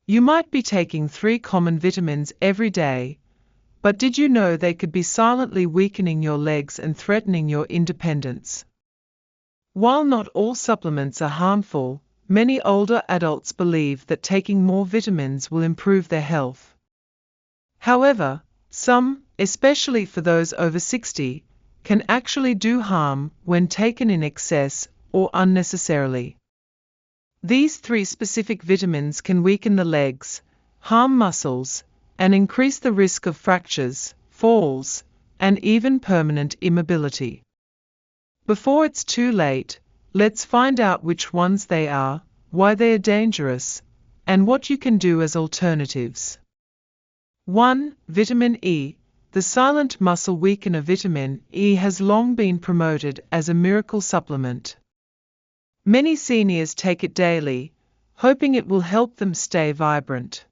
You might be taking 3 common vitamins every day, but did you know they could be silently weakening your legs and threatening your independence? While not all supplements are harmful, many older adults believe that taking more vitamins will improve their health. However, some, especially for those over 60, can actually do harm when taken in excess or unnecessarily. These 3 specific vitamins can weaken the legs, harm muscles, and increase the risk of fractures, falls, and even permanent immobility. Before it's too late, let's find out which ones they are, why they are dangerous, and what you can do as alternatives. 1. Vitamin E. The silent muscle weakener vitamin E has long been promoted as a miracle supplement. Many seniors take it daily, hoping it will help them stay vibrant.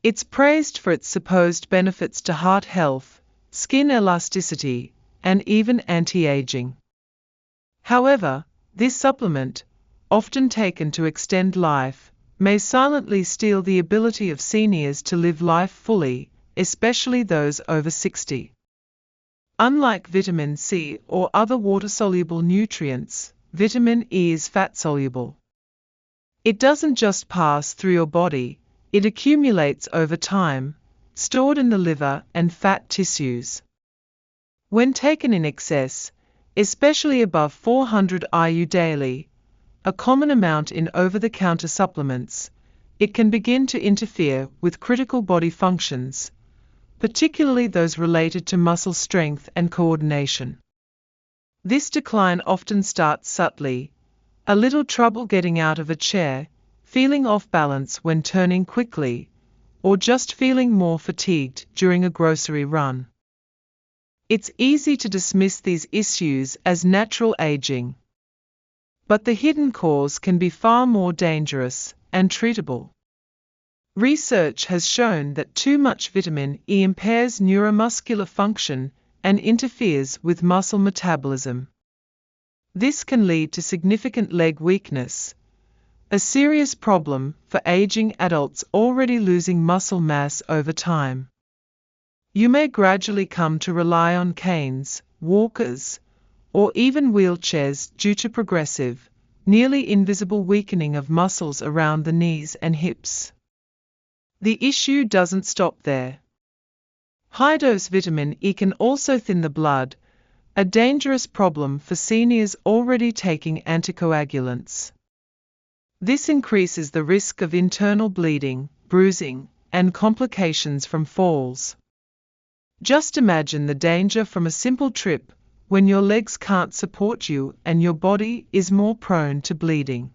It's praised for its supposed benefits to heart health, skin elasticity, and even anti-aging. However, this supplement, often taken to extend life, may silently steal the ability of seniors to live life fully, especially those over 60. Unlike vitamin C or other water-soluble nutrients, vitamin E is fat-soluble. It doesn't just pass through your body, it accumulates over time, stored in the liver and fat tissues. When taken in excess, especially above 400 IU daily, a common amount in over-the-counter supplements, it can begin to interfere with critical body functions, particularly those related to muscle strength and coordination. This decline often starts subtly: a little trouble getting out of a chair, feeling off balance when turning quickly, or just feeling more fatigued during a grocery run. It's easy to dismiss these issues as natural aging. But the hidden cause can be far more dangerous and treatable. Research has shown that too much vitamin E impairs neuromuscular function and interferes with muscle metabolism. This can lead to significant leg weakness, a serious problem for aging adults already losing muscle mass over time. You may gradually come to rely on canes, walkers, or even wheelchairs due to progressive, nearly invisible weakening of muscles around the knees and hips. The issue doesn't stop there. High-dose vitamin E can also thin the blood, a dangerous problem for seniors already taking anticoagulants. This increases the risk of internal bleeding, bruising, and complications from falls. Just imagine the danger from a simple trip, when your legs can't support you and your body is more prone to bleeding.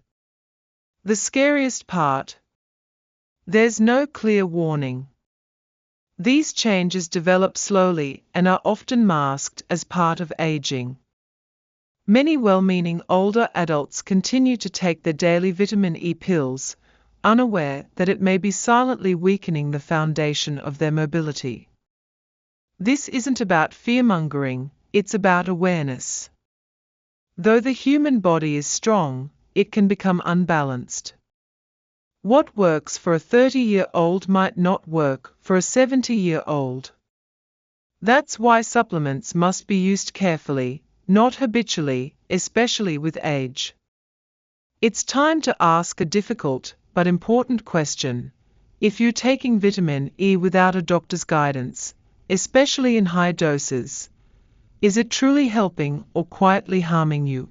The scariest part: there's no clear warning. These changes develop slowly and are often masked as part of aging. Many well-meaning older adults continue to take their daily vitamin E pills, unaware that it may be silently weakening the foundation of their mobility. This isn't about fear-mongering, it's about awareness. Though the human body is strong, it can become unbalanced. What works for a 30-year-old might not work for a 70-year-old. That's why supplements must be used carefully, not habitually, especially with age. It's time to ask a difficult but important question. If you're taking vitamin E without a doctor's guidance, especially in high doses, is it truly helping or quietly harming you?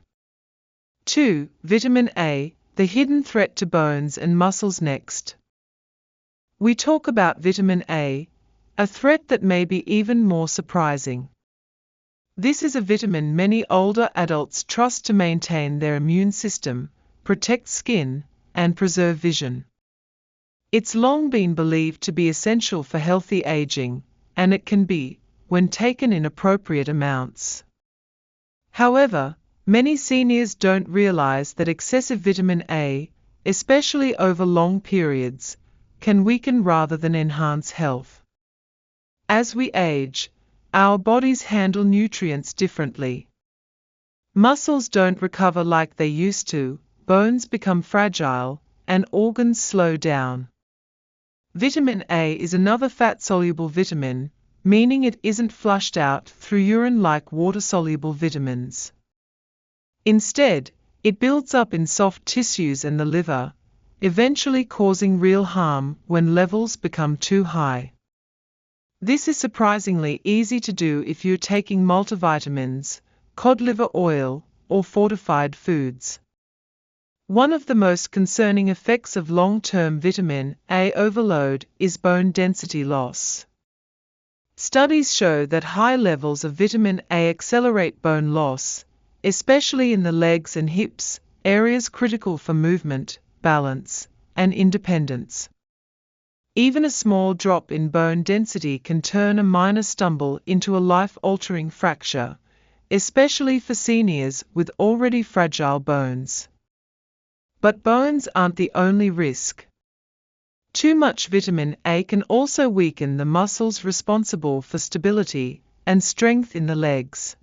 2. Vitamin A, the hidden threat to bones and muscles next. We talk about vitamin A, a threat that may be even more surprising. This is a vitamin many older adults trust to maintain their immune system, protect skin, and preserve vision. It's long been believed to be essential for healthy aging, and it can be, when taken in appropriate amounts. However, many seniors don't realize that excessive vitamin A, especially over long periods, can weaken rather than enhance health. As we age, our bodies handle nutrients differently. Muscles don't recover like they used to, bones become fragile, and organs slow down. Vitamin A is another fat-soluble vitamin, meaning it isn't flushed out through urine like water-soluble vitamins. Instead, it builds up in soft tissues and the liver, eventually causing real harm when levels become too high. This is surprisingly easy to do if you're taking multivitamins, cod liver oil, or fortified foods. One of the most concerning effects of long-term vitamin A overload is bone density loss. Studies show that high levels of vitamin A accelerate bone loss, especially in the legs and hips, areas critical for movement, balance, and independence. Even a small drop in bone density can turn a minor stumble into a life-altering fracture, especially for seniors with already fragile bones. But bones aren't the only risk. Too much vitamin A can also weaken the muscles responsible for stability and strength in the legs.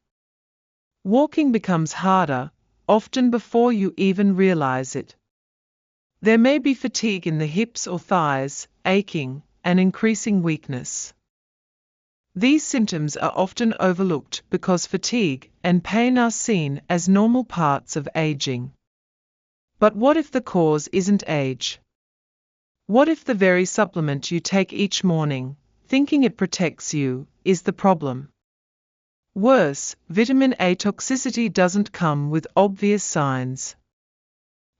Walking becomes harder, often before you even realize it. There may be fatigue in the hips or thighs, aching, and increasing weakness. These symptoms are often overlooked because fatigue and pain are seen as normal parts of aging. But what if the cause isn't age? What if the very supplement you take each morning, thinking it protects you, is the problem? Worse, vitamin A toxicity doesn't come with obvious signs.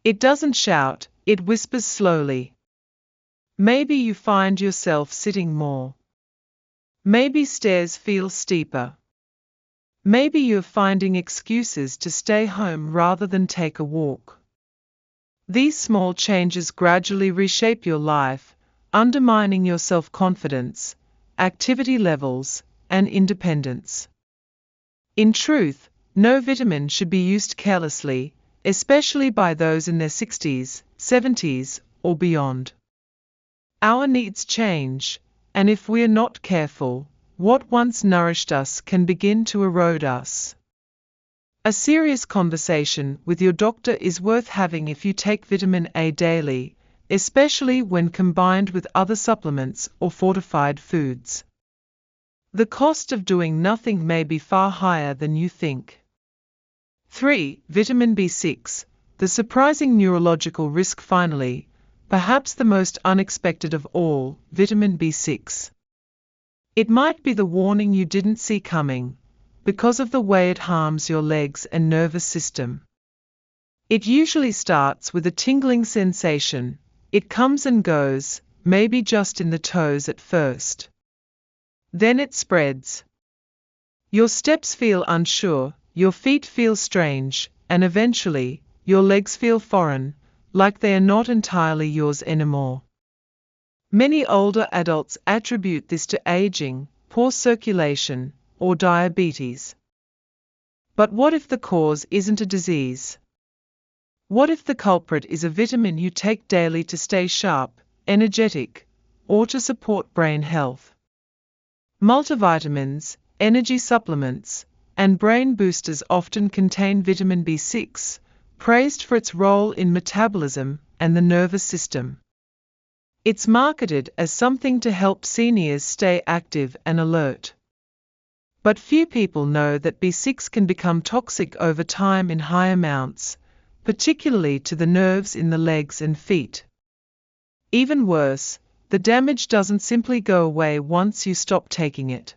It doesn't shout, it whispers slowly. Maybe you find yourself sitting more. Maybe stairs feel steeper. Maybe you're finding excuses to stay home rather than take a walk. These small changes gradually reshape your life, undermining your self-confidence, activity levels, and independence. In truth, no vitamin should be used carelessly, especially by those in their 60s, 70s, or beyond. Our needs change, and if we are not careful, what once nourished us can begin to erode us. A serious conversation with your doctor is worth having if you take vitamin A daily, especially when combined with other supplements or fortified foods. The cost of doing nothing may be far higher than you think. 3. Vitamin B6, the surprising neurological risk. Finally, perhaps the most unexpected of all, vitamin B6. It might be the warning you didn't see coming, because of the way it harms your legs and nervous system. It usually starts with a tingling sensation. It comes and goes, maybe just in the toes at first. Then it spreads. Your steps feel unsure, your feet feel strange, and eventually, your legs feel foreign, like they are not entirely yours anymore. Many older adults attribute this to aging, poor circulation, or diabetes. But what if the cause isn't a disease? What if the culprit is a vitamin you take daily to stay sharp, energetic, or to support brain health? Multivitamins, energy supplements, and brain boosters often contain vitamin B6, praised for its role in metabolism and the nervous system. It's marketed as something to help seniors stay active and alert. But few people know that B6 can become toxic over time in high amounts, particularly to the nerves in the legs and feet. Even worse, the damage doesn't simply go away once you stop taking it.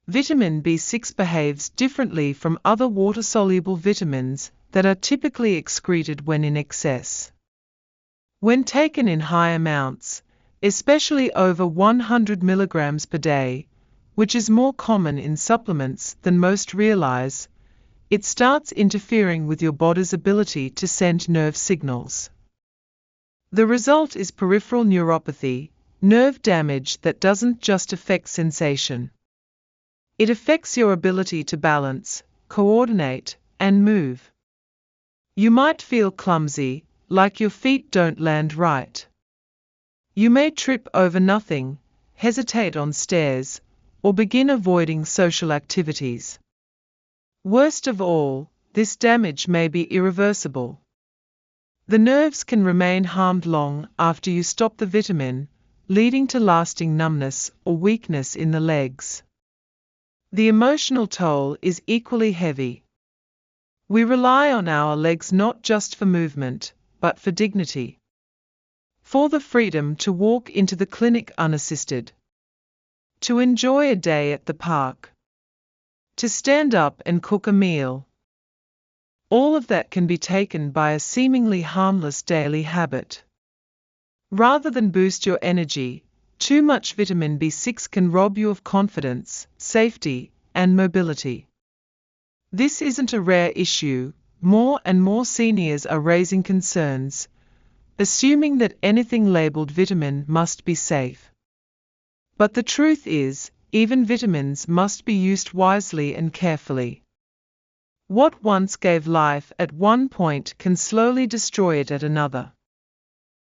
Vitamin B6 behaves differently from other water-soluble vitamins that are typically excreted when in excess. When taken in high amounts, especially over 100 milligrams per day, which is more common in supplements than most realize, it starts interfering with your body's ability to send nerve signals. The result is peripheral neuropathy, nerve damage that doesn't just affect sensation. It affects your ability to balance, coordinate, and move. You might feel clumsy, like your feet don't land right. You may trip over nothing, hesitate on stairs, or begin avoiding social activities. Worst of all, this damage may be irreversible. The nerves can remain harmed long after you stop the vitamin, leading to lasting numbness or weakness in the legs. The emotional toll is equally heavy. We rely on our legs not just for movement, but for dignity. For the freedom to walk into the clinic unassisted. To enjoy a day at the park. To stand up and cook a meal. All of that can be taken by a seemingly harmless daily habit. Rather than boost your energy, too much vitamin B6 can rob you of confidence, safety, and mobility. This isn't a rare issue. More and more seniors are raising concerns, assuming that anything labeled vitamin must be safe. But the truth is, even vitamins must be used wisely and carefully. What once gave life at one point can slowly destroy it at another.